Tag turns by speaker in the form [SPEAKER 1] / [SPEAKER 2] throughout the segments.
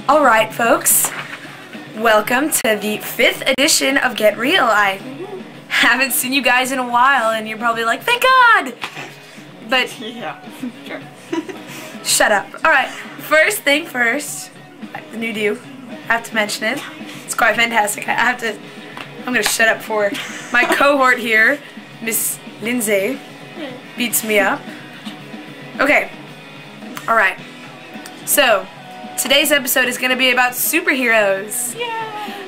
[SPEAKER 1] Alright folks, welcome to the 5th edition of Get Real. I haven't seen you guys in a while and you're probably like, thank God! But,
[SPEAKER 2] yeah, sure.
[SPEAKER 1] Shut up. Alright, first thing first, the new do, I have to mention it. It's quite fantastic. I'm gonna shut up for my cohort here, Miss Lindsay, beats me up. Okay, alright, so, today's episode is going to be about superheroes. Yay!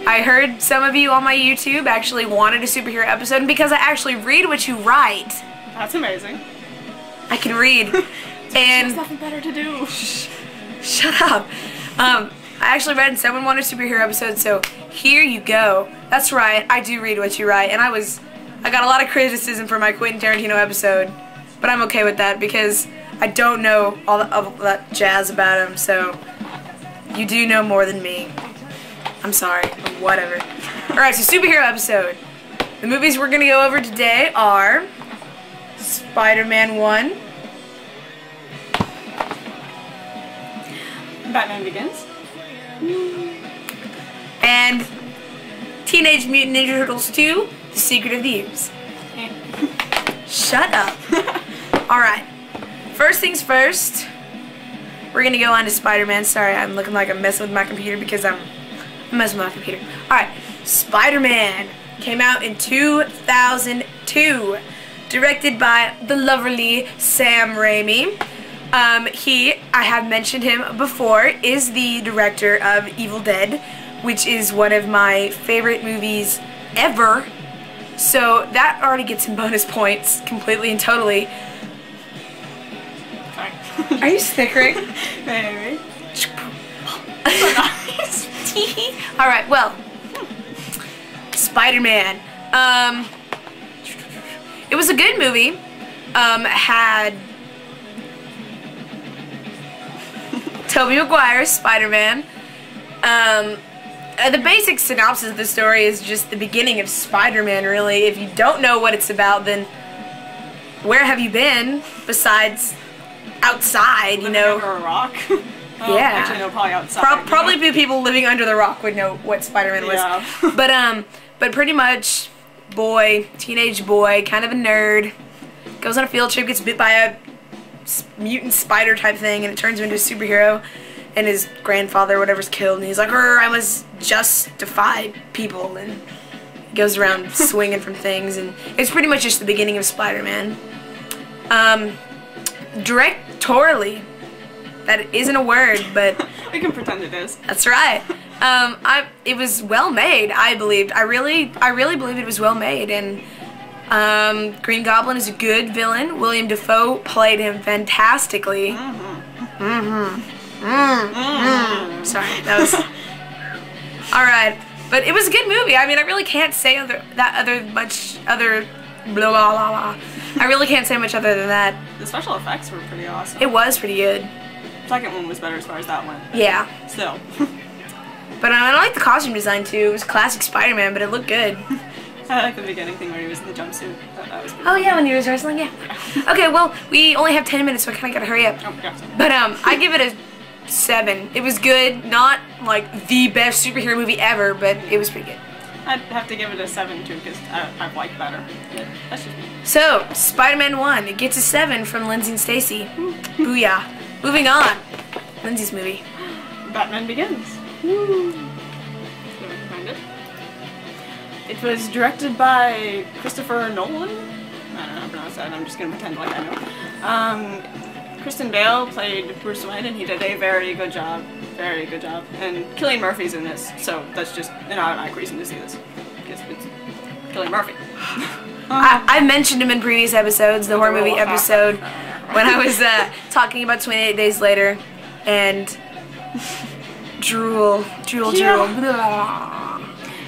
[SPEAKER 1] I heard some of you on my YouTube actually wanted a superhero episode, and because I actually read what you write.
[SPEAKER 2] That's amazing.
[SPEAKER 1] I can read. And
[SPEAKER 2] there's nothing better to do.
[SPEAKER 1] Shut up. I actually read and someone wanted a superhero episode, so here you go. That's right, I do read what you write, and I got a lot of criticism for my Quentin Tarantino episode, but I'm okay with that because I don't know all that jazz about him, so you do know more than me. I'm sorry, but whatever. Alright, so superhero episode. The movies we're going to go over today are Spider-Man 1,
[SPEAKER 2] Batman Begins,
[SPEAKER 1] and Teenage Mutant Ninja Turtles 2, The Secret of Thieves. Shut up. Alright, first things first. We're gonna go on to Spider-Man. Sorry, I'm looking like I'm messing with my computer because I'm messing with my computer. Alright, Spider-Man came out in 2002. Directed by the lovely Sam Raimi. I have mentioned him before, is the director of Evil Dead, which is one of my favorite movies ever. So that already gets some bonus points, completely and totally. Are you snickering?
[SPEAKER 2] Maybe.
[SPEAKER 1] Alright, well, Spider-Man. It was a good movie. Had Tobey Maguire's Spider-Man. The basic synopsis of the story is just the beginning of Spider-Man, really. If you don't know what it's about, then where have you been besides outside, you know?
[SPEAKER 2] Living under a rock?
[SPEAKER 1] Yeah.
[SPEAKER 2] Actually, no, probably outside.
[SPEAKER 1] Probably the people living under the rock would know what Spider-Man was.
[SPEAKER 2] Yeah.
[SPEAKER 1] But pretty much, teenage boy, kind of a nerd, goes on a field trip, gets bit by a mutant spider type thing, and it turns him into a superhero, and his grandfather or whatever's killed, and he's like, I must justify people, and he goes around swinging from things, and it's pretty much just the beginning of Spider-Man. Directorially, that isn't a word, but
[SPEAKER 2] we can pretend it is.
[SPEAKER 1] That's right. It was well made, I believed. I really believed it was well made, and Green Goblin is a good villain. William Dafoe played him fantastically. Sorry, that was alright, but it was a good movie. I mean, I really can't say much other blah blah blah blah. I really can't say much other than that.
[SPEAKER 2] The special effects were pretty awesome.
[SPEAKER 1] It was pretty good.
[SPEAKER 2] The second one was better as far as that went.
[SPEAKER 1] Yeah.
[SPEAKER 2] Still.
[SPEAKER 1] But I like the costume design too. It was classic Spider-Man, but it looked good.
[SPEAKER 2] I like the beginning thing where he was in the jumpsuit. That was
[SPEAKER 1] oh yeah, when he was wrestling, yeah. Okay, well, we only have 10 minutes, so I kind of gotta hurry up.
[SPEAKER 2] Oh, yeah.
[SPEAKER 1] But I give it a 7. It was good, not like the best superhero movie ever, but it was pretty good.
[SPEAKER 2] I'd have to give it a 7 too, because I like better. Yeah, that's just me.
[SPEAKER 1] So, Spider-Man 1, it gets a 7 from Lindsay and Stacy. Booyah. Moving on. Lindsay's movie.
[SPEAKER 2] Batman Begins. Woo. It was directed by Christopher Nolan. I don't know how to pronounce that. I'm just going to pretend like I know. Kristen Bale played Bruce Wayne, and he did a very good job. Very good job. And Cillian Murphy's in this, so that's just an automatic reason to see this. Because it's Cillian Murphy.
[SPEAKER 1] I mentioned him in previous episodes, the horror movie episode, when I was talking about 28 Days Later, and drool.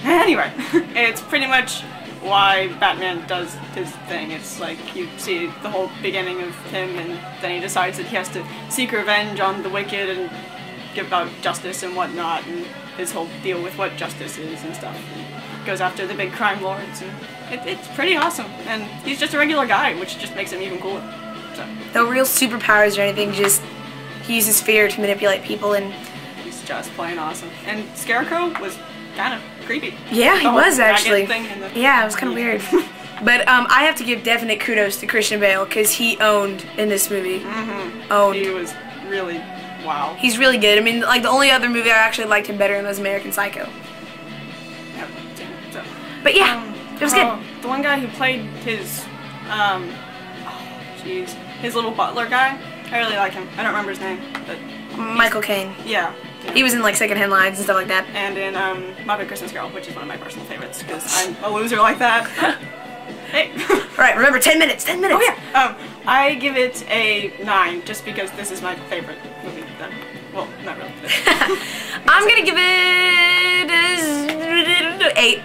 [SPEAKER 2] Anyway, it's pretty much why Batman does his thing. It's like you see the whole beginning of him, and then he decides that he has to seek revenge on the wicked and give about justice and whatnot, and his whole deal with what justice is and stuff. And goes after the big crime lords, and it's pretty awesome. And he's just a regular guy, which just makes him even cooler. So.
[SPEAKER 1] No real superpowers or anything, just he uses fear to manipulate people, and
[SPEAKER 2] just plain awesome. And Scarecrow was kind of creepy.
[SPEAKER 1] Yeah, he
[SPEAKER 2] The whole
[SPEAKER 1] was actually.
[SPEAKER 2] thing and the,
[SPEAKER 1] Yeah, it was kind of weird. But I have to give definite kudos to Christian Bale because he owned in this movie. Owned.
[SPEAKER 2] He was really wow.
[SPEAKER 1] He's really good. I mean, like the only other movie I actually liked him better in was American Psycho.
[SPEAKER 2] Yep. So,
[SPEAKER 1] But yeah, it was good.
[SPEAKER 2] The one guy who played his, his little butler guy. I really like him. I don't remember his name, but
[SPEAKER 1] Michael Caine.
[SPEAKER 2] yeah.
[SPEAKER 1] He was in like Secondhand Lines and stuff like that.
[SPEAKER 2] And in Muppet Christmas Carol, which is one of my personal favorites because I'm a loser like that. Hey.
[SPEAKER 1] Alright, remember 10 minutes. 10 minutes.
[SPEAKER 2] Oh yeah. I give it a 9 just because this is my favorite movie. Well, not really.
[SPEAKER 1] I'm gonna give it 8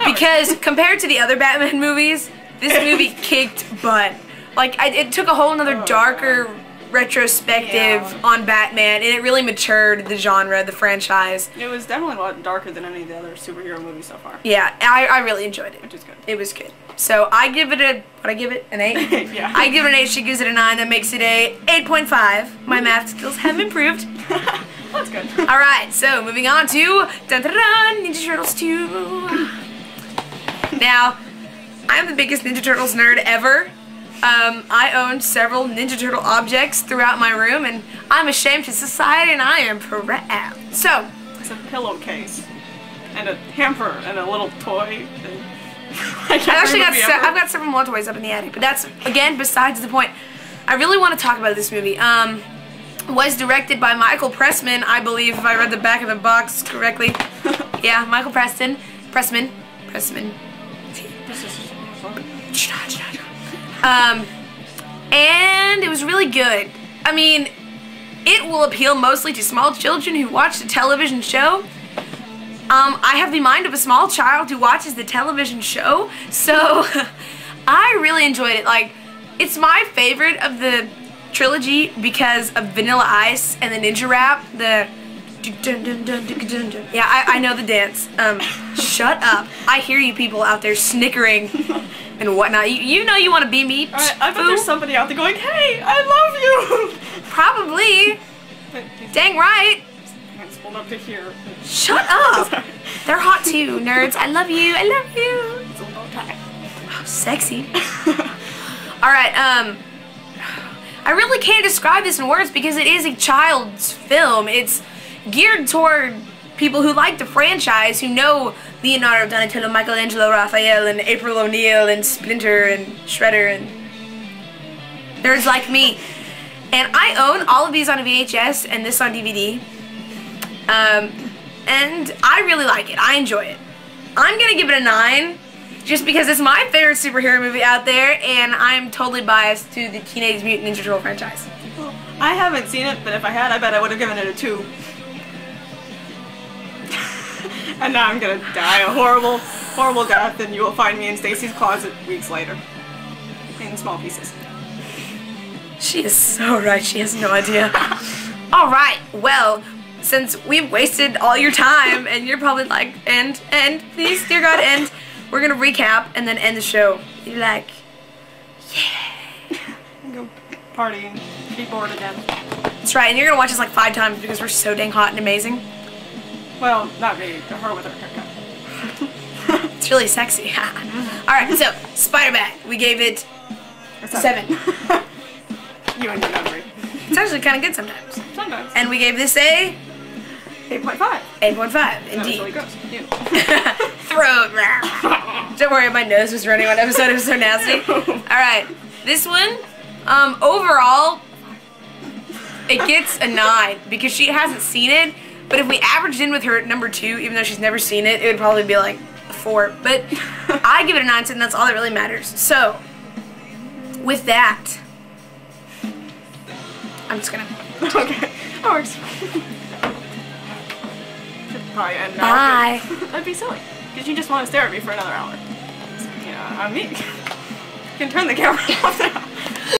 [SPEAKER 1] because compared to the other Batman movies, this movie kicked butt. Like it took a whole nother darker retrospective on Batman, and it really matured the genre, the franchise.
[SPEAKER 2] It was definitely a lot darker than any of the other superhero movies so far.
[SPEAKER 1] Yeah, I really enjoyed it.
[SPEAKER 2] Which is good.
[SPEAKER 1] It was good. So I give it a, what I give it? An 8?
[SPEAKER 2] Yeah.
[SPEAKER 1] I give it an 8, she gives it a 9, that makes it a 8.5. My math skills have improved.
[SPEAKER 2] That's good.
[SPEAKER 1] Alright, so moving on to dun, dun, dun, Ninja Turtles 2. Now, I'm the biggest Ninja Turtles nerd ever. I own several Ninja Turtle objects throughout my room, and I'm ashamed to society, and I am proud. So,
[SPEAKER 2] it's a pillowcase, and a hamper, and a little toy. And I've
[SPEAKER 1] got several more toys up in the attic, but that's, again, besides the point. I really want to talk about this movie. Was directed by Michael Pressman, I believe, if I read the back of the box correctly. Yeah, Michael Pressman. And it was really good. I mean, it will appeal mostly to small children who watch the television show. I have the mind of a small child who watches the television show, so I really enjoyed it. Like, it's my favorite of the trilogy because of Vanilla Ice and the Ninja Rap. The dun, dun, dun, dun, dun, dun. Yeah, I know the dance. Shut up. I hear you people out there snickering and whatnot. You know you want to be me.
[SPEAKER 2] I bet there's somebody out there going, "Hey, I love you."
[SPEAKER 1] Probably. Dang right.
[SPEAKER 2] Hands pulled up to here.
[SPEAKER 1] Shut up. They're hot too, nerds. I love you. I love you.
[SPEAKER 2] It's a little tight.
[SPEAKER 1] Oh, sexy. Alright, I really can't describe this in words because it is a child's film. It's geared toward people who like the franchise, who know Leonardo, Donatello, Michelangelo, Raphael, and April O'Neil, and Splinter, and Shredder, and nerds like me. And I own all of these on VHS and this on DVD. And I really like it. I enjoy it. I'm gonna give it a 9. Just because it's my favorite superhero movie out there, and I'm totally biased to the Teenage Mutant Ninja Turtle franchise.
[SPEAKER 2] Well, I haven't seen it, but if I had, I bet I would have given it a 2. And now I'm gonna die a horrible, horrible death, and you will find me in Stacy's closet weeks later. In small pieces.
[SPEAKER 1] She is so right, she has no idea. Alright, well, since we've wasted all your time, and you're probably like, end, please, dear God, end. We're gonna recap and then end the show. You're like, yeah.
[SPEAKER 2] Go party and be bored again.
[SPEAKER 1] That's right, and you're gonna watch us like 5 times because we're so dang hot and amazing.
[SPEAKER 2] Well, not me, her with her haircut.
[SPEAKER 1] It's really sexy. Alright, so, Spider-Man, we gave it 7.
[SPEAKER 2] You and your memory.
[SPEAKER 1] It's actually kind of good sometimes.
[SPEAKER 2] Sometimes.
[SPEAKER 1] And we gave this a
[SPEAKER 2] 8.5.
[SPEAKER 1] 8.5, indeed.
[SPEAKER 2] That was really gross. You.
[SPEAKER 1] Throat. Don't worry, my nose was running one episode. It was so nasty. Alright, this one, overall, it gets a 9 because she hasn't seen it. But if we averaged in with her at number 2, even though she's never seen it, it would probably be like a 4. But I give it a 9, and that's all that really matters. So, with that, I'm just gonna...
[SPEAKER 2] Okay, that works. Probably end now.
[SPEAKER 1] Bye.
[SPEAKER 2] That'd be silly. Because you just want to stare at me for another hour. Yeah, I'm me. You can turn the camera off now.